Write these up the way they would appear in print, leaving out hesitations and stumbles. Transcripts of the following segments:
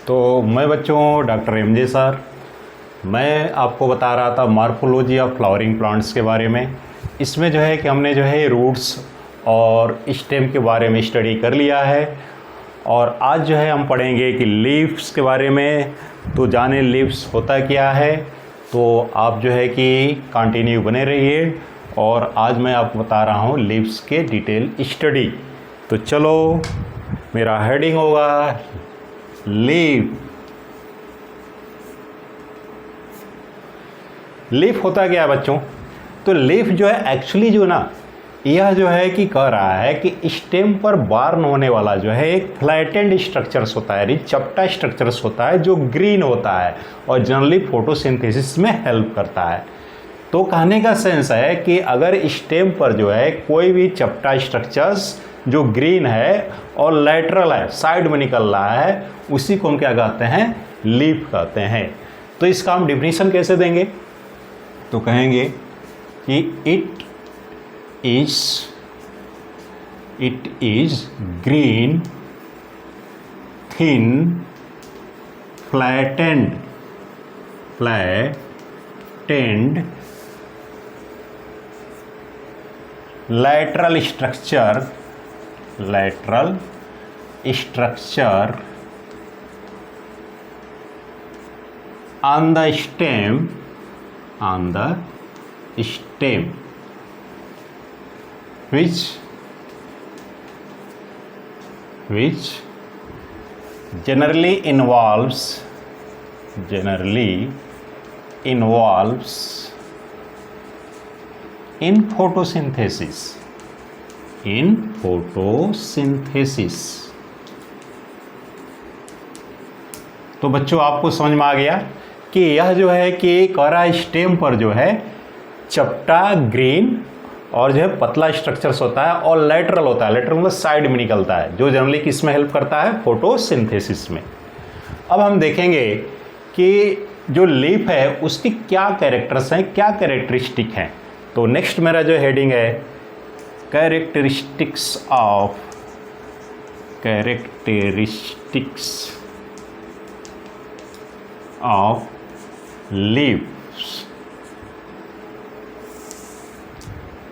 तो मैं बच्चों डॉक्टर एमजे सर, मैं आपको बता रहा था मॉर्फोलॉजी ऑफ फ्लावरिंग प्लांट्स के बारे में। इसमें जो है कि हमने जो है रूट्स और स्टेम के बारे में स्टडी कर लिया है और आज जो है हम पढ़ेंगे कि लीव्स के बारे में। तो जाने लीव्स होता क्या है, तो आप जो है कि कंटिन्यू बने रहिए और आज मैं आपको बता रहा हूँ लीव्स के डिटेल स्टडी। तो चलो, मेरा हेडिंग होगा लीफ। लीफ होता क्या है बच्चों? तो लीफ जो है एक्चुअली जो ना, यह जो है कि कह रहा है कि स्टेम पर बार्न होने वाला जो है एक फ्लैटेंड स्ट्रक्चर्स होता है, यानी चपटा स्ट्रक्चर्स होता है जो ग्रीन होता है और जनरली फोटोसिंथेसिस में हेल्प करता है। तो कहने का सेंस है कि अगर स्टेम पर जो है कोई भी चपटा स्ट्रक्चर्स जो ग्रीन है और लेटरल है, साइड में निकल रहा है, उसी को हम क्या कहते हैं? लीफ कहते हैं। तो इसका हम डिफिनीशन कैसे देंगे? तो कहेंगे कि it is green thin flattened lateral structure on the stem which generally involves in photosynthesis। तो बच्चों आपको समझ में आ गया कि यह जो है कि करा स्टेम पर जो है चपटा ग्रीन और जो है पतला स्ट्रक्चर्स होता है और लेटरल होता है। लेटरल मतलब साइड में निकलता है, जो जनरली किस में हेल्प करता है? फोटोसिंथेसिस में। अब हम देखेंगे कि जो लीफ है उसकी क्या कैरेक्टर्स हैं, क्या कैरेक्टरिस्टिक हैं। तो नेक्स्ट मेरा जो हेडिंग है कैरेक्टरिस्टिक्स ऑफ लीव्स।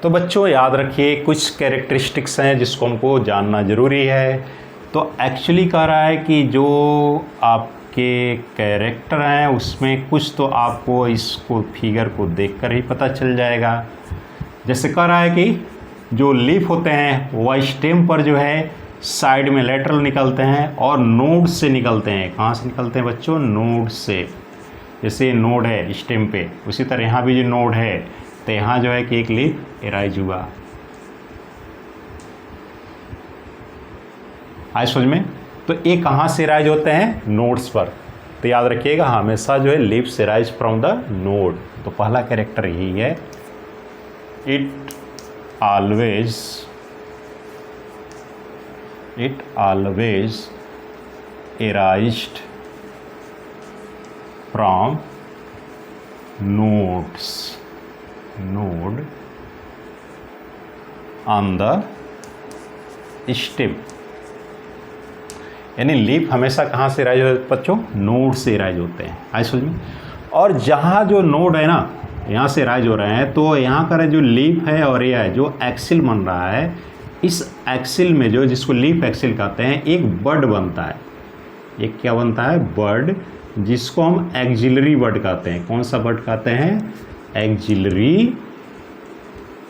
तो बच्चों याद रखिए कुछ कैरेक्टरिस्टिक्स हैं जिसको हमको जानना ज़रूरी है। तो एक्चुअली कह रहा है कि जो आपके कैरेक्टर हैं उसमें कुछ तो आपको इसको फिगर को देखकर ही पता चल जाएगा। जैसे कह रहा है कि जो लीफ होते हैं वह स्टेम पर जो है साइड में लेटरल निकलते हैं और नोड से निकलते हैं। कहाँ से निकलते हैं बच्चों? नोड से। जैसे नोड है स्टेम पे, उसी तरह यहाँ भी जो नोड है, तो यहाँ जो है कि एक लीफ एराइज हुआ। आए समझ में? तो ये कहाँ से एराइज होते हैं? नोड्स पर। तो याद रखिएगा हमेशा जो है leaves arise from the node. तो पहला कैरेक्टर यही है, it always arised from node on the stem। यानी लीफ हमेशा कहाँ से राइज होते हैं बच्चों? नोड से राइज होते हैं। आई समझ में? और जहाँ जो नोड है ना, यहाँ से राइज हो रहे हैं, तो यहाँ का जो लीफ है और ये है जो एक्सिल बन रहा है, इस एक्सिल में जो, जिसको लीफ एक्सिल कहते हैं, एक बड बनता है। एक क्या बनता है? बड, जिसको हम एक्जिलरी बड कहते हैं। कौन सा बड कहते हैं? एक्जिलरी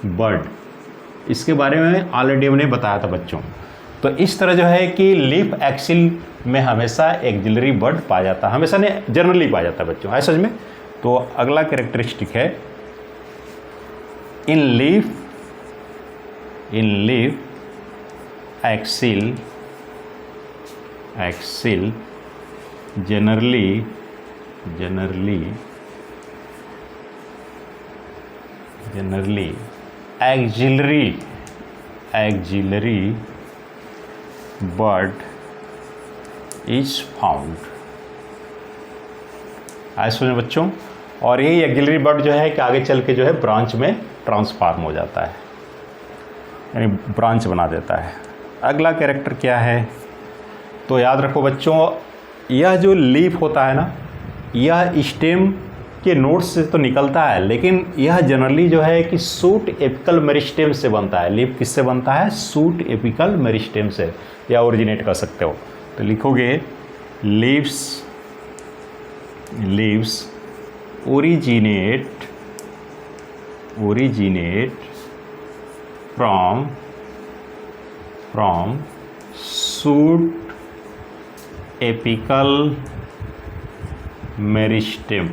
बड। इसके बारे में ऑलरेडी हमने बताया था बच्चों। तो इस तरह जो है कि लीफ एक्सिल में हमेशा एक्जिलरी बड पाया जाता है, हमेशा नहीं जनरली पाया जाता है बच्चों। है समझ में? तो अगला कैरेक्टरिस्टिक है in leaf axil generally axillary bud is found. आज सुने बच्चों, और यही एक्जिलरी बड जो है कि आगे चल के जो है ब्रांच में ट्रांसफॉर्म हो जाता है, यानी ब्रांच बना देता है। अगला कैरेक्टर क्या है? तो याद रखो बच्चों, यह जो लीफ होता है ना, यह स्टेम के नोड्स से तो निकलता है, लेकिन यह जनरली जो है कि सूट एपिकल मेरिस्टेम से बनता है। लीफ किससे बनता है? सूट एपिकल मेरिस्टेम से, या ओरिजिनेट कर सकते हो। तो लिखोगे leaves originate from shoot apical meristem.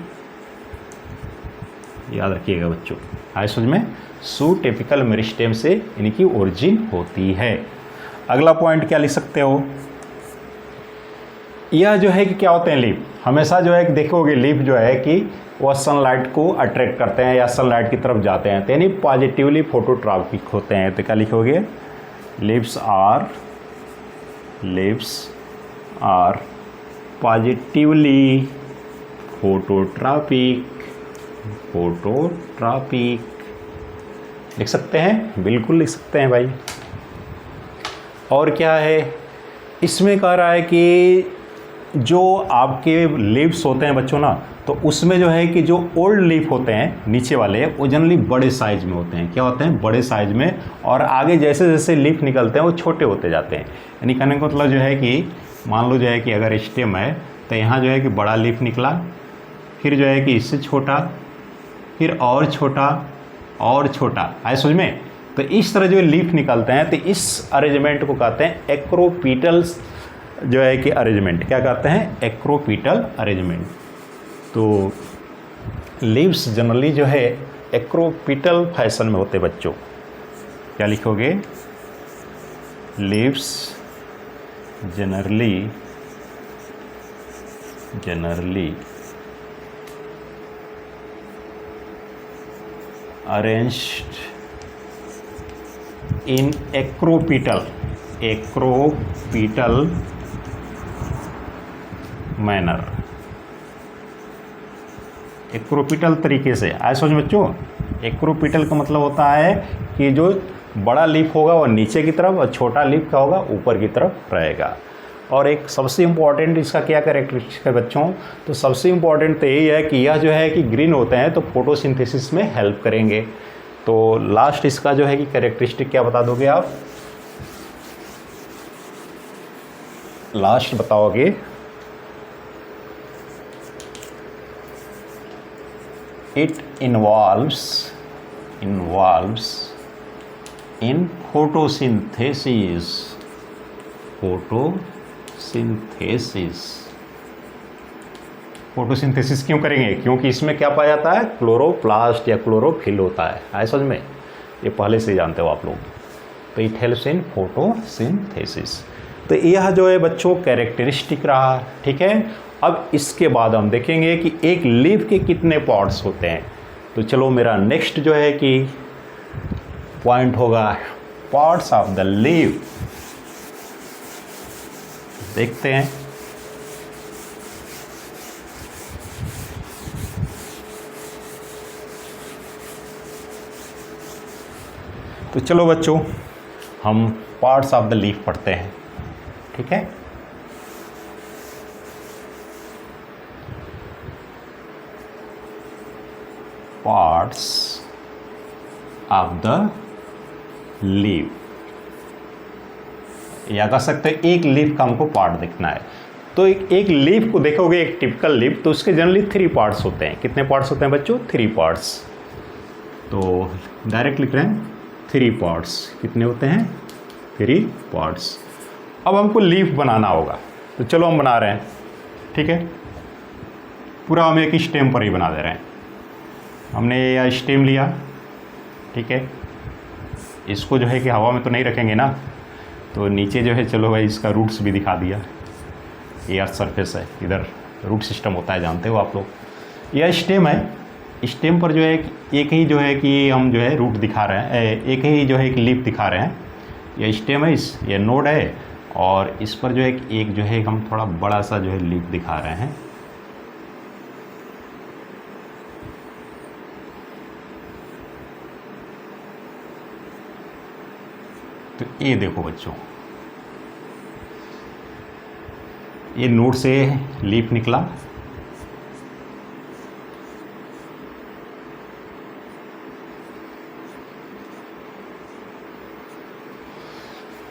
याद रखिएगा बच्चों, आए समझ में? सूट एपिकल मेरिस्टेम से इनकी ओरिजिन होती है। अगला पॉइंट क्या लिख सकते हो? यह जो है कि क्या होते हैं लीफ, हमेशा जो है कि देखोगे लीफ जो है कि वह सनलाइट को अट्रैक्ट करते हैं या सनलाइट की तरफ जाते हैं, तो यानी पॉजिटिवली फोटोट्रॉपिक होते हैं। तो क्या लिखोगे? लीव्स आर पॉजिटिवली फोटोट्रॉपिक लिख सकते हैं, बिल्कुल लिख सकते हैं भाई। और क्या है इसमें कह रहा है कि जो आपके लीव्स होते हैं बच्चों ना, तो उसमें जो है कि जो ओल्ड लीफ होते हैं नीचे वाले, वो जनरली बड़े साइज में होते हैं। क्या होते हैं? बड़े साइज में। और आगे जैसे जैसे लीफ निकलते हैं वो छोटे होते जाते हैं। यानी कहने का मतलब जो है कि मान लो जो है कि अगर स्टेम है तो यहाँ जो है कि बड़ा लीफ निकला, फिर जो है कि इससे छोटा, फिर और छोटा और छोटा, आए समझ में? तो इस तरह जो लीफ निकलते हैं, तो इस अरेंजमेंट को कहते हैं एक्रोपीटल्स जो है कि अरेंजमेंट। क्या कहते हैं? Acropetal arrangement. तो लीव्स जनरली जो है एक्रोपीटल फैशन में होते बच्चों। क्या लिखोगे? Leaves generally arranged in acropetal manner, acropetal तरीके से। आए समझ बच्चों? एक्रोपीटल का मतलब होता है कि जो बड़ा लीफ होगा वो नीचे की तरफ और छोटा लीफ का होगा ऊपर की तरफ रहेगा। और एक सबसे इम्पॉर्टेंट इसका क्या कैरेक्टरिस्टिक है बच्चों? तो सबसे इम्पॉर्टेंट तो यही है कि यह जो है कि ग्रीन होते हैं तो फोटोसिंथेसिस में हेल्प करेंगे। तो लास्ट इसका जो है कि कैरेक्टरिस्टिक क्या बता दोगे आप? लास्ट बताओगे it involves in photosynthesis क्यों करेंगे? क्योंकि इसमें क्या पाया जाता है? क्लोरोप्लास्ट या क्लोरोफिल होता है। आए समझ में? ये पहले से जानते हो आप लोग। तो इट हेल्प्स इन फोटोसिंथेसिस। तो यह जो है बच्चों कैरेक्टरिस्टिक रहा, ठीक है। अब इसके बाद हम देखेंगे कि एक लीफ के कितने पार्ट्स होते हैं। तो चलो मेरा नेक्स्ट जो है कि पॉइंट होगा पार्ट्स ऑफ द लीफ। देखते हैं। तो चलो बच्चों हम पार्ट्स ऑफ द लीफ पढ़ते हैं, ठीक है। पार्ट्स ऑफ द लीफ, या कह सकते हैं एक लीफ का हमको पार्ट देखना है। तो एक लीफ को देखोगे, एक टिपिकल लीफ, तो उसके जनरली 3 पार्ट्स होते हैं। कितने पार्ट्स होते हैं बच्चों? 3 पार्ट्स। तो डायरेक्ट लिख रहे हैं 3 पार्ट्स। कितने होते हैं? 3 पार्ट्स। अब हमको लीफ बनाना होगा, तो चलो हम बना रहे हैं, ठीक है। पूरा हम एक स्टेम पर ही बना दे रहे हैं। हमने यह स्टेम लिया, ठीक है। इसको जो है कि हवा में तो नहीं रखेंगे ना, तो नीचे जो है चलो भाई इसका रूट्स भी दिखा दिया। ये अर्थ सरफेस है, इधर रूट सिस्टम होता है, जानते हो आप लोग। यह स्टेम है, स्टेम पर जो है एक ही जो है कि हम जो है रूट दिखा रहे हैं, एक ही जो है एक लीफ दिखा रहे हैं। यह स्टेम है, यह नोड है, और इस पर जो है एक जो है हम थोड़ा बड़ा सा जो है लीफ दिखा रहे हैं। तो ये देखो बच्चों, ये नोड से लीफ निकला,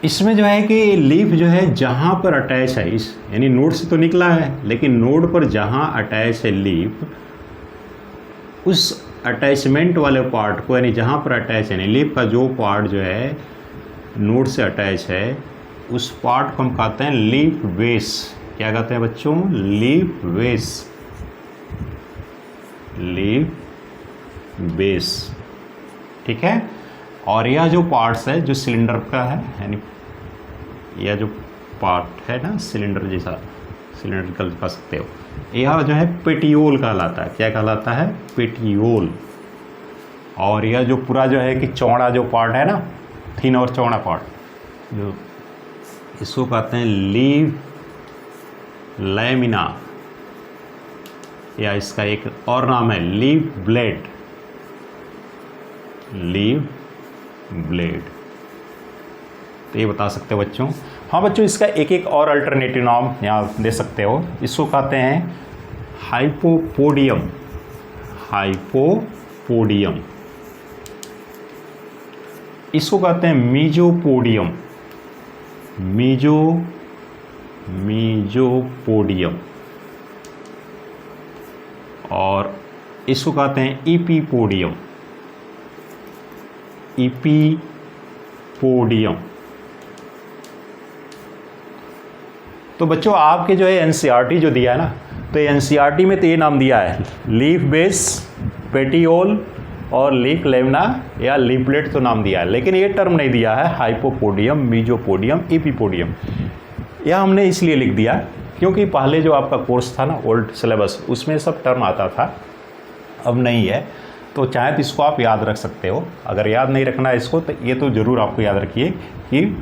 इसमें जो है कि लीफ जो है जहाँ पर अटैच है, इस यानी नोड से तो निकला है, लेकिन नोड पर जहाँ अटैच है लीफ, उस अटैचमेंट वाले पार्ट को, यानी जहाँ पर अटैच है, यानी लीफ का जो पार्ट जो है नोड से अटैच है, उस पार्ट को हम कहते हैं लीफ बेस। क्या कहते हैं बच्चों? लीफ बेस, लीफ बेस, ठीक है। और यह जो पार्ट्स है जो सिलेंडर का है, यानी यह जो पार्ट है ना सिलेंडर जैसा, सिलेंड्रिकल कह सकते हो, यह जो है पेटियोल कहलाता है। क्या कहलाता है? पेटियोल। और यह जो पूरा जो है कि चौड़ा जो पार्ट है ना, थिन और चौड़ा पार्ट, जो इसको कहते हैं लीफ लैमिना, या इसका एक और नाम है लीफ ब्लेड, लीफ ब्लेड। तो ये बता सकते हो बच्चों। हाँ बच्चों, इसका एक एक और अल्टरनेटिव नाम यहाँ दे सकते हो। इसको कहते हैं हाइपोपोडियम, हाइपोपोडियम। इसको कहते हैं मीजोपोडियम, मीजोपोडियम। और इसको कहते हैं इपीपोडियम, इपीपोडियम। तो बच्चों आपके जो है एनसीईआरटी जो दिया है ना, तो एनसीईआरटी में तो ये नाम दिया है लीफ बेस, पेटियोल और लीफ लेमिना या लीफलेट तो नाम दिया है, लेकिन ये टर्म नहीं दिया है हाइपोपोडियम, मीजोपोडियम, इपीपोडियम। यह हमने इसलिए लिख दिया क्योंकि पहले जो आपका कोर्स था ना ओल्ड सिलेबस, उसमें सब टर्म आता था, अब नहीं है। तो चाहे तो इसको आप याद रख सकते हो। अगर याद नहीं रखना है इसको, तो ये तो ज़रूर आपको याद रखिए कि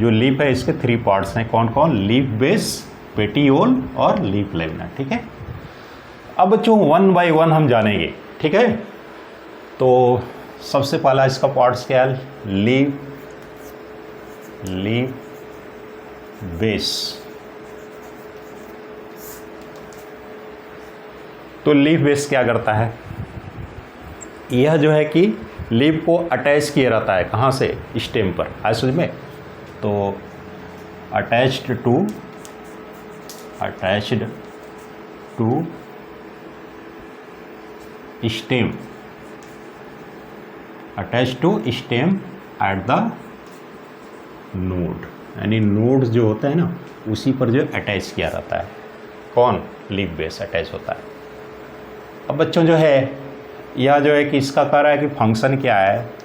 जो लीफ है इसके 3 पार्ट्स हैं। कौन कौन? लीफ बेस, पेटियोल और लीफ लेमिना, ठीक है। अब बच्चों 1 बाय 1 हम जानेंगे, ठीक है। तो सबसे पहला इसका पार्ट्स क्या है? Leaf base. तो लीफ बेस क्या करता है? यह जो है कि लीफ को अटैच किया रहता है, कहाँ से? स्टेम पर। आए समझ में? तो attached to stem, attach to stem at the node, यानी नोड्स जो होता है ना उसी पर जो अटैच किया रहता है। कौन? लीफ बेस अटैच होता है। अब बच्चों जो है यह जो है कि इसका कह रहा है कि फंक्शन क्या है,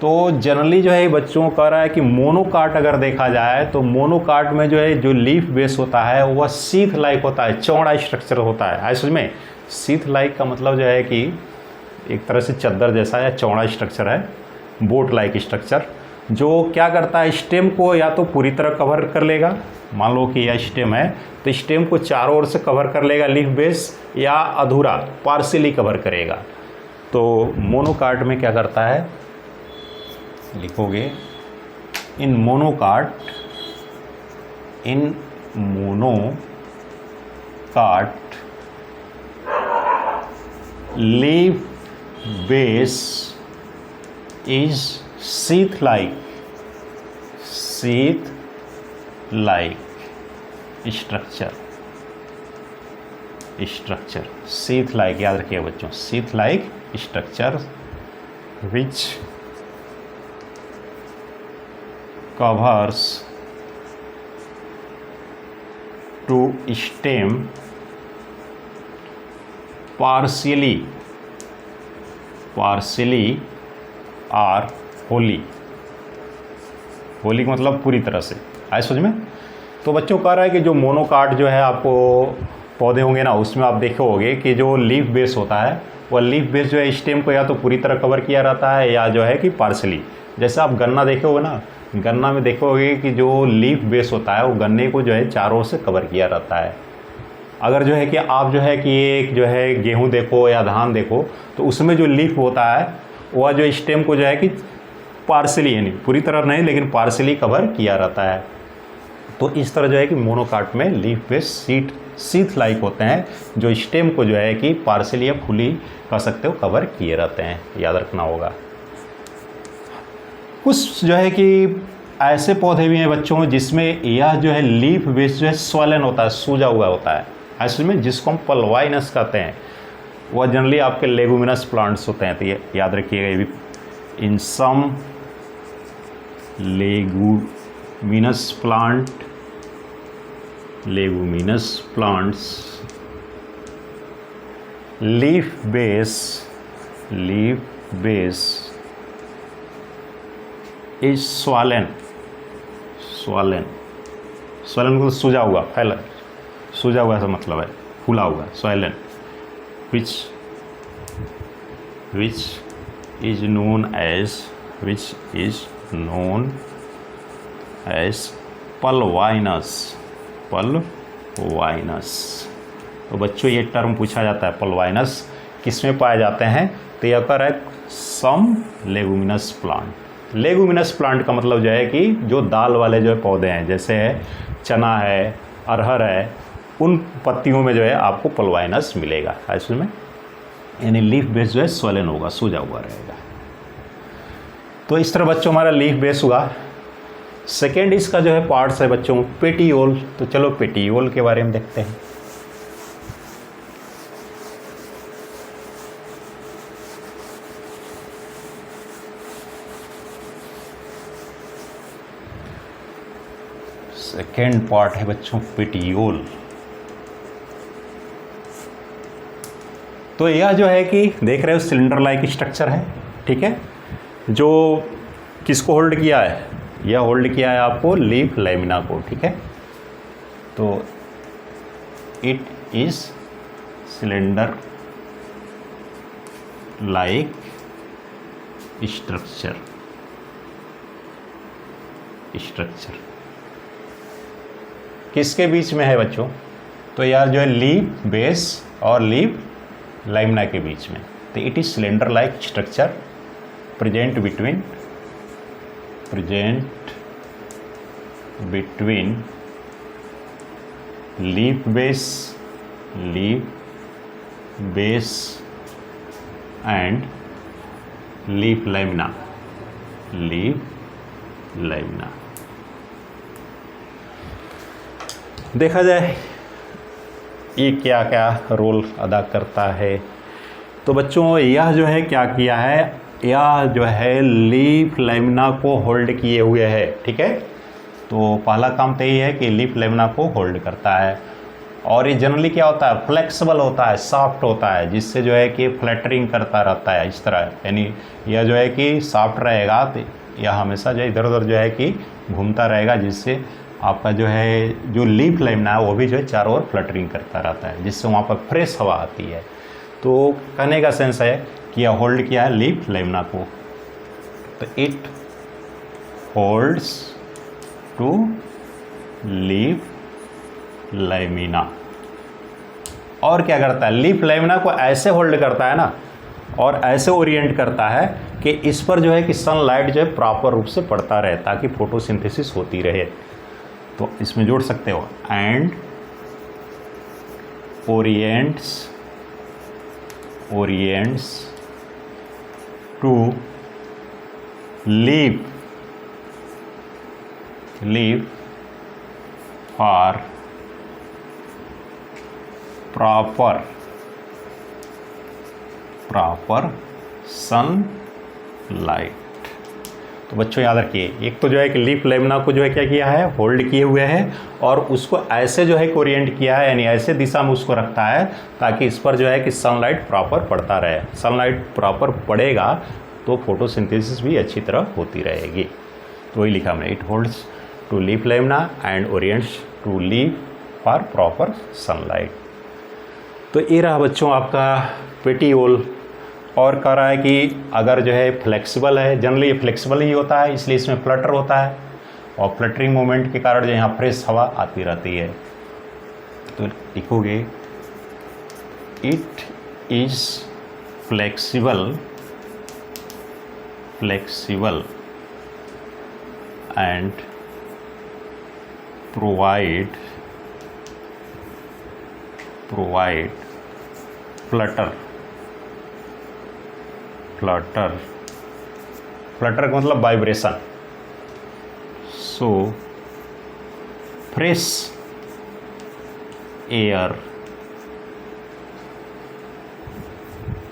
तो जनरली जो है बच्चों कह रहा है कि मोनोकाट अगर देखा जाए तो मोनोकाट में जो है जो लीफ बेस होता है वह सीथ लाइक होता है, चौड़ा स्ट्रक्चर होता है। आई समझ में? सीथ लाइक का मतलब जो है कि एक तरह से चद्दर जैसा या चौड़ा स्ट्रक्चर है, बोट लाइक स्ट्रक्चर, जो क्या करता है स्टेम को या तो पूरी तरह कवर कर लेगा, मान लो कि यह स्टेम है तो स्टेम को चारों ओर से कवर कर लेगा लीफ बेस, या अधूरा पार्शियली कवर करेगा। तो मोनोकाट में क्या करता है, लिखोगे in monocot leaf base is sheath like structure, sheath like, याद रखिए बच्चों, sheath like structure which covers to stem partially or wholly, wholly मतलब पूरी तरह से। आए समझ में? तो बच्चों कह रहा है कि जो मोनोकाट जो है आपको पौधे होंगे ना, उसमें आप देखोगे कि जो लीफ बेस होता है वह लीफ बेस जो है स्टेम को या तो पूरी तरह कवर किया रहता है या जो है कि पार्शली। जैसे आप गन्ना देखोगे ना, गन्ना में देखोगे कि जो लीफ बेस होता है वो गन्ने को जो है चारों ओर से कवर किया रहता है। अगर जो है कि आप जो है कि एक जो है गेहूँ देखो या धान देखो, तो उसमें जो लीफ होता है वह जो स्टेम को जो है कि पार्शली, यानी पूरी तरह नहीं लेकिन पार्शली कवर किया रहता है। तो इस तरह जो है कि मोनोकाट में लीफ बेस सीथ लाइक होते हैं, जो स्टेम को जो है कि पार्शियली या फुली कह सकते हो कवर किए रहते हैं, याद रखना होगा। कुछ जो है कि ऐसे पौधे भी हैं बच्चों जिसमें यह जो है लीफ बेस जो है स्वलन होता है, सूजा हुआ होता है, ऐसे में जिसको हम पल्वाइनस कहते हैं, वह जनरली आपके लेगुमिनस प्लांट्स होते हैं। तो ये याद रखिएगा, ये भी in some leguminous plants leaf base is swollen को सूजा हुआ, फैला, सूजा हुआ ऐसा मतलब है, फूला हुआ, swollen, which is known as पल्वाइनस। तो बच्चों ये टर्म पूछा जाता है, पल्वाइनस किस में पाए जाते हैं, तो यह कर है सम लेगुमिनस प्लांट। लेगुमिनस प्लांट का मतलब जो है कि जो दाल वाले जो पौधे हैं, जैसे चना है, अरहर है, उन पत्तियों में जो है आपको पल्वाइनस मिलेगा, ऐसे में यानी लीफ बेस जो है स्वलन होगा, सूजा हुआ रहेगा। तो इस तरह बच्चों हमारा लीफ बेस हुआ। सेकेंड इसका जो है पार्ट्स है बच्चों पेटियोल। तो चलो पेटियोल के बारे में देखते हैं। सेकेंड पार्ट है बच्चों पेटियोल। तो यह जो है कि देख रहे हो सिलेंडर लाइक स्ट्रक्चर है, ठीक है, जो किसको होल्ड किया है, यह होल्ड किया है आपको लीफ लैमिना को, ठीक है। तो it is cylinder like structure किसके बीच में है बच्चों, तो यार जो है लीफ बेस और लीफ लैमिना के बीच में। तो it is cylinder like structure present between leaf base and leaf lamina. देखा जाए ये क्या क्या रोल अदा करता है। तो बच्चों यह जो है क्या किया है, यह जो है लीफ लैमिना को होल्ड किए हुए है, ठीक है। तो पहला काम तो यही है कि लीफ लैमिना को होल्ड करता है, और ये जनरली क्या होता है, फ्लेक्सिबल होता है, सॉफ्ट होता है, जिससे जो है कि फ्लैटरिंग करता रहता है इस तरह, यानी यह जो है कि सॉफ्ट रहेगा, तो यह हमेशा जो इधर उधर जो है कि घूमता रहेगा, जिससे आपका जो है जो लीफ लैमिना है वो भी जो है चारों ओर फ्लटरिंग करता रहता है, जिससे वहाँ पर फ्रेश हवा आती है। तो कहने का सेंस है कि यह होल्ड किया है लीफ लैमिना को। तो it holds to leaf lamina. और क्या करता है, लीफ लैमिना को ऐसे होल्ड करता है ना, और ऐसे ओरिएंट करता है कि इस पर जो है कि सनलाइट जो है प्रॉपर रूप से पड़ता रहे, ताकि फोटोसिंथेसिस होती रहे। तो इसमें जोड़ सकते हो, and orients to leaf for proper sunlight. तो बच्चों याद रखिए, एक तो जो है कि लीफ लैमिना को जो है क्या किया है, होल्ड किए हुए है, और उसको ऐसे जो है ओरिएंट किया है, यानी ऐसे दिशा में उसको रखता है ताकि इस पर जो है कि सनलाइट प्रॉपर पड़ता रहे। सनलाइट प्रॉपर पड़ेगा तो फोटोसिंथेसिस भी अच्छी तरह होती रहेगी। तो वही लिखा हमने, it holds to leaf lamina and orients to leaf for proper sunlight. तो ये रहा बच्चों आपका पेटियोल। और कह रहा है कि अगर जो है फ्लेक्सिबल है, जनरली ये फ्लेक्सिबल ही होता है, इसलिए इसमें फ्लटर होता है, और फ्लटरिंग मोमेंट के कारण जो यहाँ फ्रेश हवा आती रहती है। तो लिखोगे it is flexible and provide flutter का मतलब vibration. So fresh air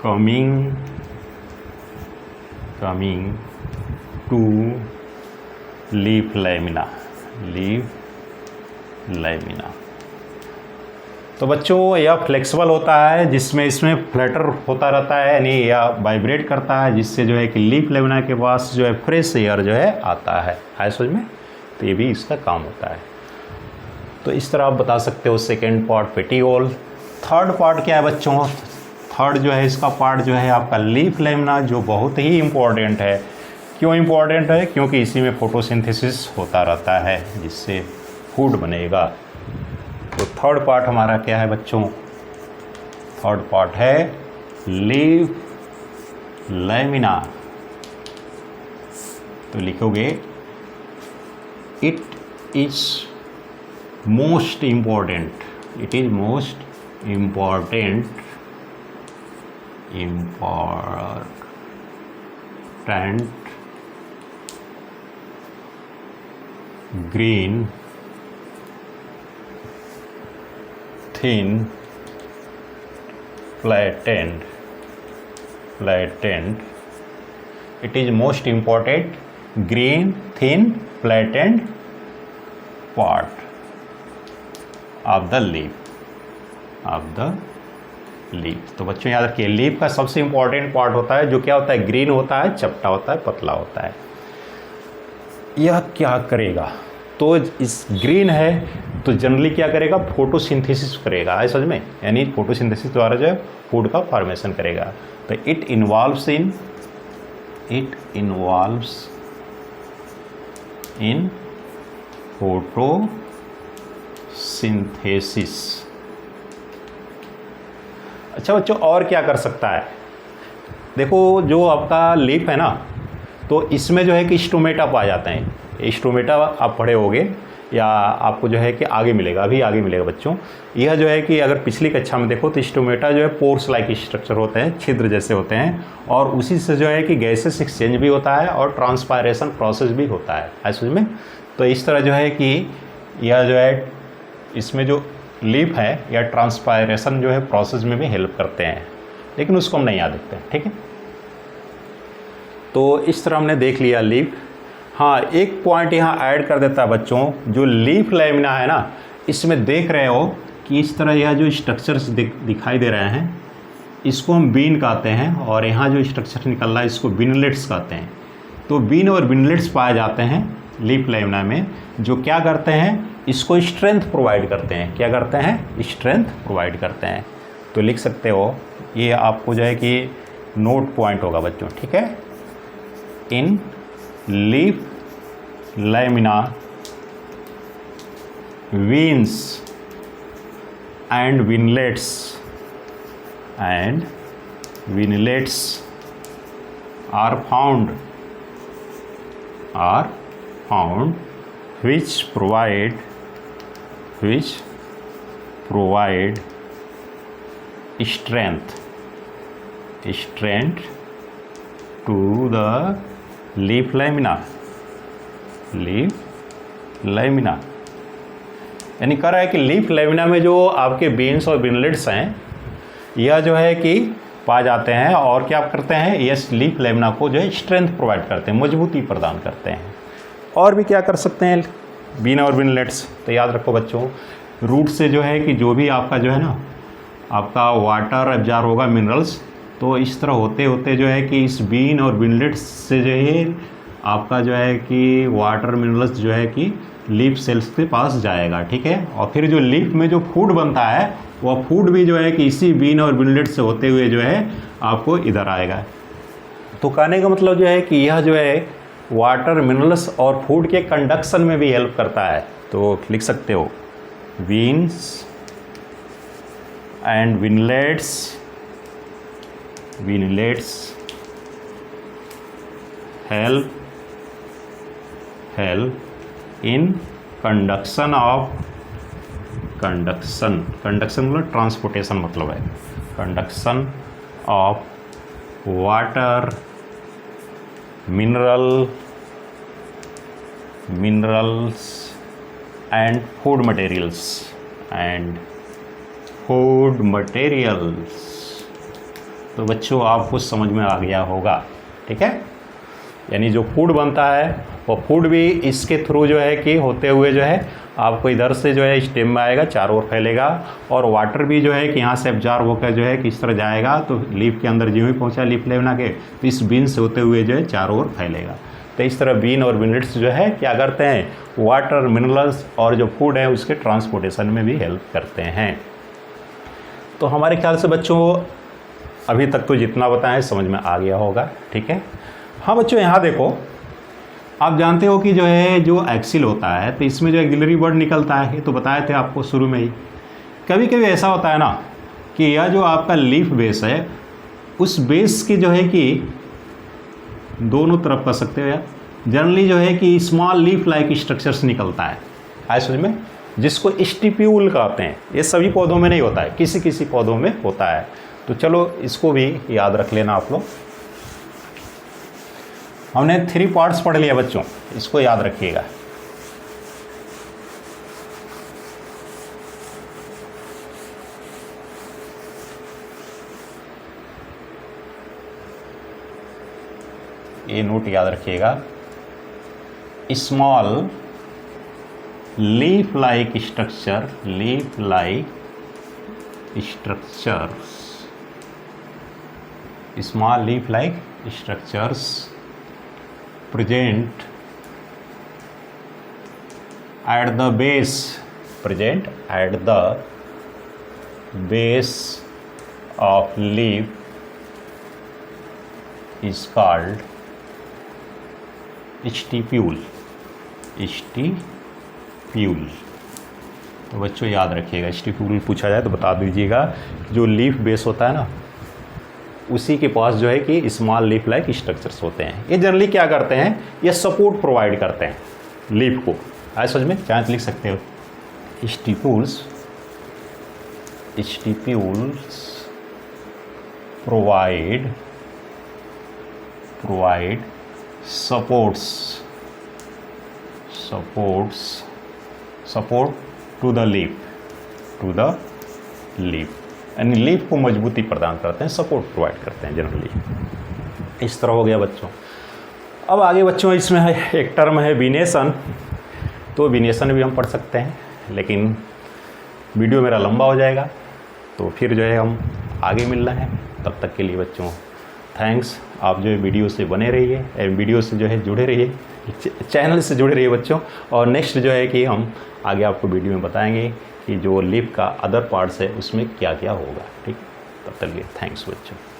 coming to leaf lamina। तो बच्चों यह फ्लेक्सिबल होता है, जिसमें इसमें फ्लटर होता रहता है, यानी यह वाइब्रेट करता है, जिससे जो है कि लीफ लेमिना के पास जो है फ्रेश एयर जो है आता है समझ में। तो ये भी इसका काम होता है। तो इस तरह आप बता सकते हो second part petiole. Third part क्या है बच्चों? थर्ड जो है इसका पार्ट जो है आपका लीफ लेमिना, जो बहुत ही इम्पोर्टेंट है। क्यों इम्पोर्टेंट है? क्योंकि इसी में फोटोसिंथेसिस होता रहता है, जिससे फूड बनेगा। तो थर्ड पार्ट हमारा क्या है बच्चों? थर्ड पार्ट है लीफ लेमिना। तो लिखोगे it is most important, green thin flattened it is most important green thin flattened part of the leaf। तो बच्चों याद रखिए, लीफ का सबसे इंपॉर्टेंट पार्ट होता है जो क्या होता है? ग्रीन होता है, चपटा होता है, पतला होता है। यह क्या करेगा? तो इस ग्रीन है तो जनरली क्या करेगा? फोटोसिंथेसिस करेगा, है समझ में, यानी फोटोसिंथेसिस द्वारा जो है फूड का फॉर्मेशन करेगा। तो इट इन्वॉल्व्स इन फोटोसिंथेसिस। अच्छा बच्चों, और क्या कर सकता है? देखो जो आपका लीफ है ना, तो इसमें जो है कि स्टोमेटा पाए जाते हैं। स्टोमेटा आप पढ़े होगे या आपको जो है कि आगे मिलेगा, अभी आगे मिलेगा बच्चों। यह जो है कि अगर पिछली कक्षा में देखो तो स्टोमेटा जो है पोर्स लाइक स्ट्रक्चर होते हैं, छिद्र जैसे होते हैं, और उसी से जो है कि गैसेस एक्सचेंज भी होता है और ट्रांसपायरेशन प्रोसेस भी होता है समझ में। तो इस तरह जो है कि यह जो है इसमें जो लीफ है या ट्रांसपायरेशन जो है प्रोसेस में भी हेल्प करते हैं, लेकिन उसको हम नहीं याद रखते हैं, ठीक है। तो इस तरह हमने देख लिया लीफ। हाँ, एक पॉइंट यहाँ ऐड कर देता है बच्चों, जो लीफ लेमिना है ना, इसमें देख रहे हो कि इस तरह यह जो स्ट्रक्चर्स दिखाई दे रहे हैं, इसको हम बीन कहते हैं, और यहाँ जो स्ट्रक्चर निकल रहा है इसको बिनलेट्स कहते हैं। तो बीन और बिनलेट्स पाए जाते हैं लीफ लेमिना में, जो क्या करते हैं? इसको स्ट्रेंथ प्रोवाइड करते हैं। क्या करते हैं? स्ट्रेंथ प्रोवाइड करते हैं। तो लिख सकते हो, ये आपको जो है कि नोट पॉइंट होगा बच्चों, ठीक है। In leaf lamina veins and winlets are found which provide strength to the leaf lamina. यानी कह रहा है कि लीफ लेमिना में जो आपके बीन्स और बिनलेट्स हैं, यह जो है कि पा जाते हैं, और क्या करते हैं? यस, लीफ लेमिना को जो है स्ट्रेंथ प्रोवाइड करते हैं, मजबूती प्रदान करते हैं। और भी क्या कर सकते हैं बीन और बिनलेट्स? तो याद रखो बच्चों, रूट से जो है कि जो भी आपका जो है ना, आपका वाटर एब्जॉर्ब होगा, मिनरल्स, तो इस तरह होते होते जो है कि इस बीन और बिनलेट्स से जो है आपका जो है कि वाटर मिनरल्स जो है कि लीफ सेल्स के पास जाएगा, ठीक है। और फिर जो लीफ में जो फूड बनता है, वह फूड भी जो है कि इसी बीन और बिनलेट से होते हुए जो है आपको इधर आएगा। तो कहने का मतलब जो है कि यह जो है वाटर मिनरल्स और फूड के कंडक्शन में भी हेल्प करता है। तो लिख सकते हो veins and veinlets help in conduction मतलब ट्रांसपोर्टेशन मतलब है, conduction of water, minerals and food materials. तो बच्चों आपको समझ में आ गया होगा, ठीक है। यानी जो फूड बनता है वो फूड भी इसके थ्रू जो है कि होते हुए जो है आपको इधर से जो है स्टेम में आएगा, चारों ओर फैलेगा, और वाटर भी जो है कि यहाँ से एब्जॉर्ब होकर जो है किस तरह जाएगा, तो लीफ के अंदर जो ही पहुँचा लीफ लेवना के, तो इस बीन से होते हुए जो है चारों ओर फैलेगा। तो इस तरह बीन और मिनरल्स जो है क्या करते हैं, वाटर, मिनरल्स और जो फूड है उसके ट्रांसपोर्टेशन में भी हेल्प करते हैं। तो हमारे ख्याल से बच्चों अभी तक तो जितना बताएं समझ में आ गया होगा, ठीक है। हाँ बच्चों, यहाँ देखो, आप जानते हो कि जो है जो एक्सिल होता है तो इसमें जो एक्सिलरी वर्ड निकलता है, तो बताए थे आपको शुरू में ही। कभी कभी ऐसा होता है ना कि यह जो आपका लीफ बेस है उस बेस की जो है कि दोनों तरफ कर सकते हो यार, जनरली जो है कि स्मॉल लीफ लाइक स्ट्रक्चर्स निकलता है, समझ में, जिसको स्टिप्यूल कहते हैं। ये सभी पौधों में नहीं होता है, किसी किसी पौधों में होता है। तो चलो इसको भी याद रख लेना आप लोग। हमने 3 पार्ट्स पढ़ लिया बच्चों, इसको याद रखिएगा। ये नोट याद रखिएगा, small leaf like structures present at the base of leaf is called stipule. तो बच्चों याद रखिएगा, स्टिप्यूल पूछा जाए तो बता दीजिएगा, जो लीफ बेस होता है ना उसी के पास जो है कि स्मॉल लीफ लाइक स्ट्रक्चर्स होते हैं। ये जनरली क्या करते हैं, ये सपोर्ट प्रोवाइड करते हैं लीफ को। आज समझ में चाहे लिख सकते हो, stipules provide support to the leaf, यानी लीफ को मजबूती प्रदान करते हैं, सपोर्ट प्रोवाइड करते हैं जनरली। इस तरह हो गया बच्चों। अब आगे बच्चों इसमें है एक टर्म है विनेशन। तो विनेशन भी हम पढ़ सकते हैं, लेकिन वीडियो मेरा लंबा हो जाएगा, तो फिर जो है हम आगे मिलना है। तब तक के लिए बच्चों थैंक्स। आप जो है वीडियो से बने रहिए, वीडियो से जो है जुड़े रहिए, चैनल से जुड़े रहिए बच्चों। और नेक्स्ट जो है कि हम आगे आपको वीडियो में बताएंगे कि जो लीफ का अदर पार्ट्स है उसमें क्या क्या होगा, ठीक। तब तक के लिए थैंक्स बच्चों।